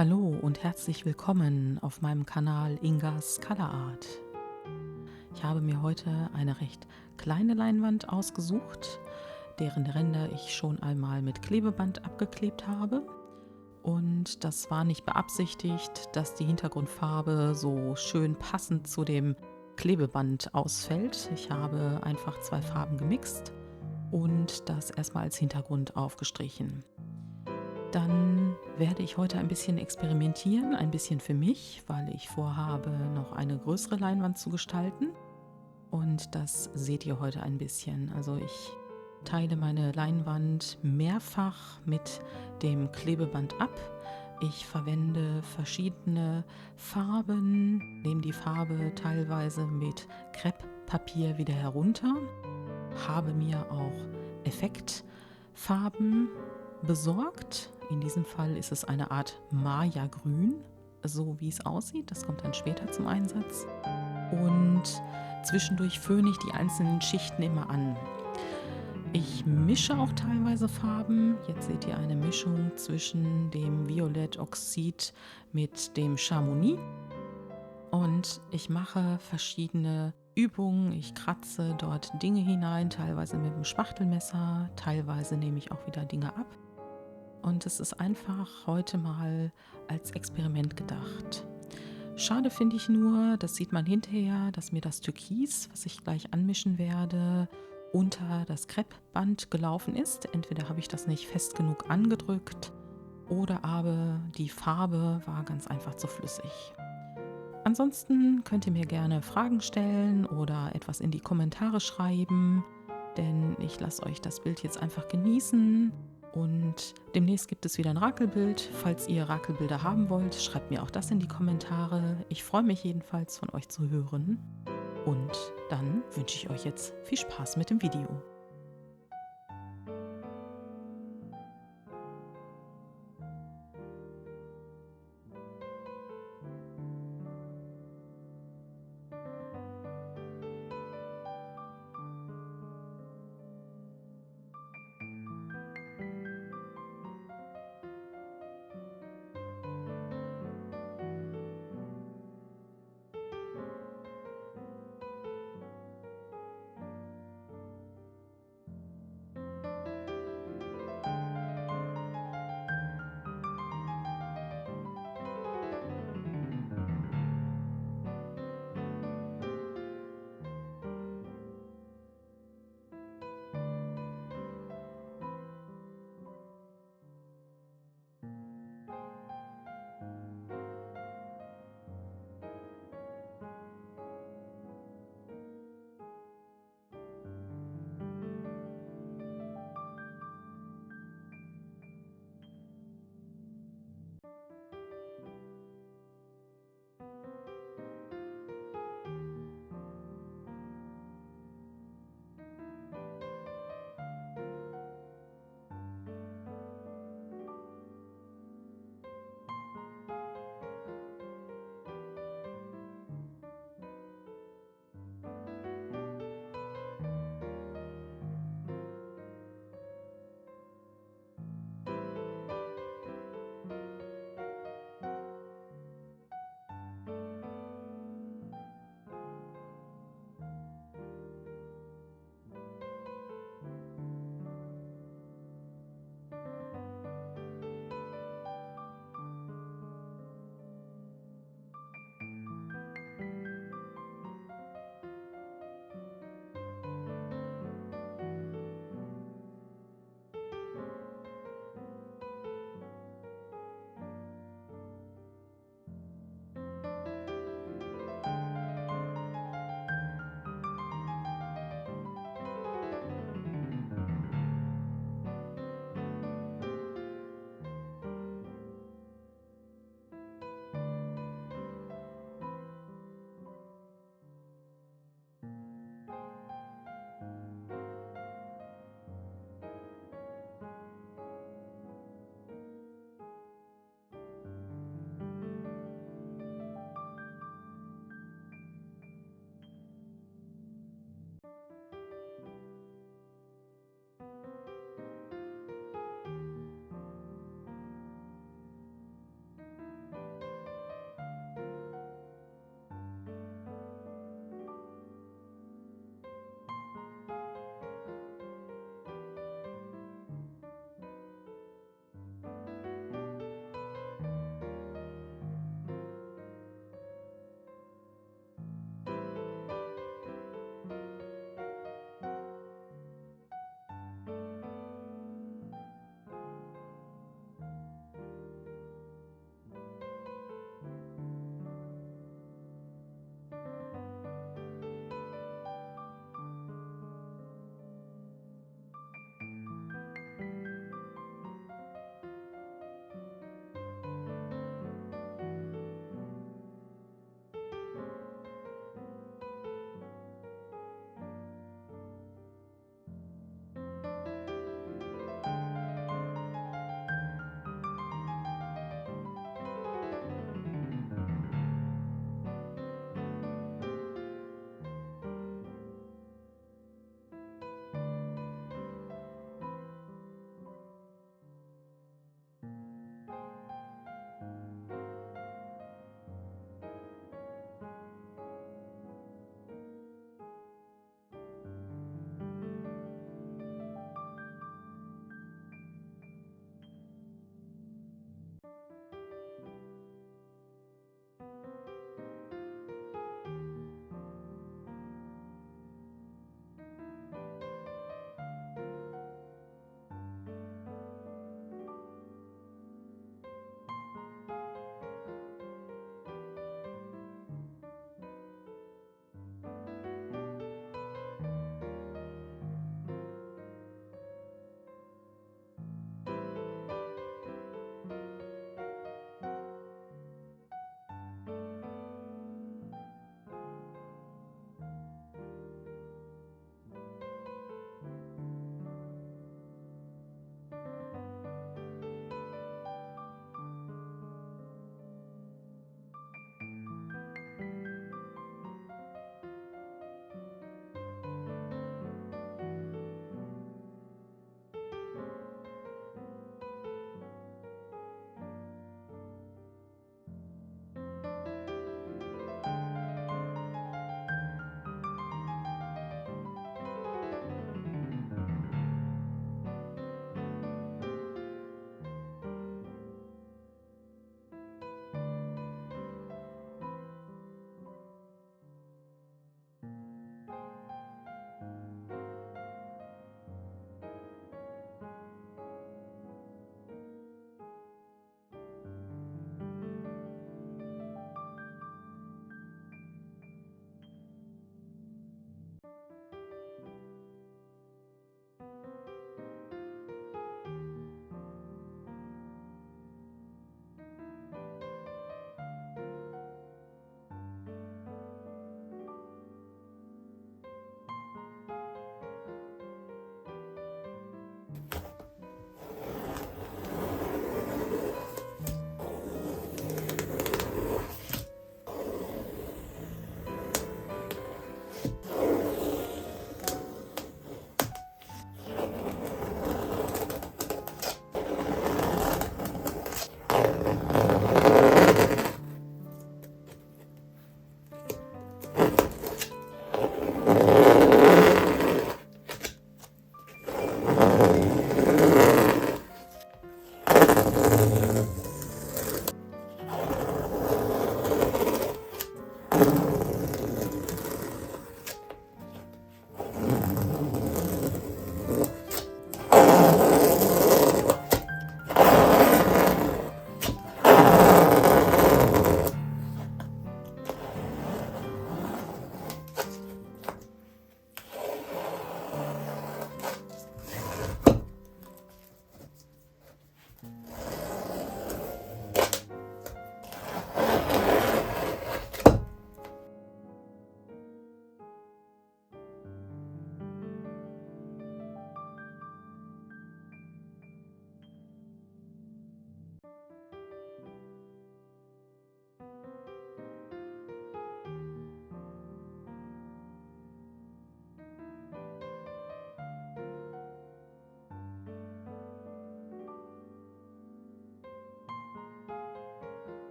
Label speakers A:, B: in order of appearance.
A: Hallo und herzlich willkommen auf meinem Kanal Ingas Color Art. Ich habe mir heute eine recht kleine Leinwand ausgesucht, deren Ränder ich schon einmal mit Klebeband abgeklebt habe. Und das war nicht beabsichtigt, dass die Hintergrundfarbe so schön passend zu dem Klebeband ausfällt. Ich habe einfach zwei Farben gemixt und das erstmal als Hintergrund aufgestrichen. Dann werde ich heute ein bisschen experimentieren, ein bisschen für mich, weil ich vorhabe, noch eine größere Leinwand zu gestalten. Und das seht ihr heute ein bisschen. Also ich teile meine Leinwand mehrfach mit dem Klebeband ab. Ich verwende verschiedene Farben, nehme die Farbe teilweise mit Krepppapier wieder herunter, habe mir auch Effektfarben besorgt. In diesem Fall ist es eine Art Maya-Grün, so wie es aussieht. Das kommt dann später zum Einsatz. Und zwischendurch föhne ich die einzelnen Schichten immer an. Ich mische auch teilweise Farben. Jetzt seht ihr eine Mischung zwischen dem Violett-Oxid mit dem Chamonix. Und ich mache verschiedene Übungen. Ich kratze dort Dinge hinein, teilweise mit dem Spachtelmesser, teilweise nehme ich auch wieder Dinge ab. Und es ist einfach heute mal als Experiment gedacht. Schade finde ich nur, das sieht man hinterher, dass mir das Türkis, was ich gleich anmischen werde, unter das Kreppband gelaufen ist. Entweder habe ich das nicht fest genug angedrückt oder aber die Farbe war ganz einfach zu flüssig. Ansonsten könnt ihr mir gerne Fragen stellen oder etwas in die Kommentare schreiben, denn ich lasse euch das Bild jetzt einfach genießen. Und demnächst gibt es wieder ein Rakelbild. Falls ihr Rakelbilder haben wollt, schreibt mir auch das in die Kommentare. Ich freue mich jedenfalls von euch zu hören. Und dann wünsche ich euch jetzt viel Spaß mit dem Video.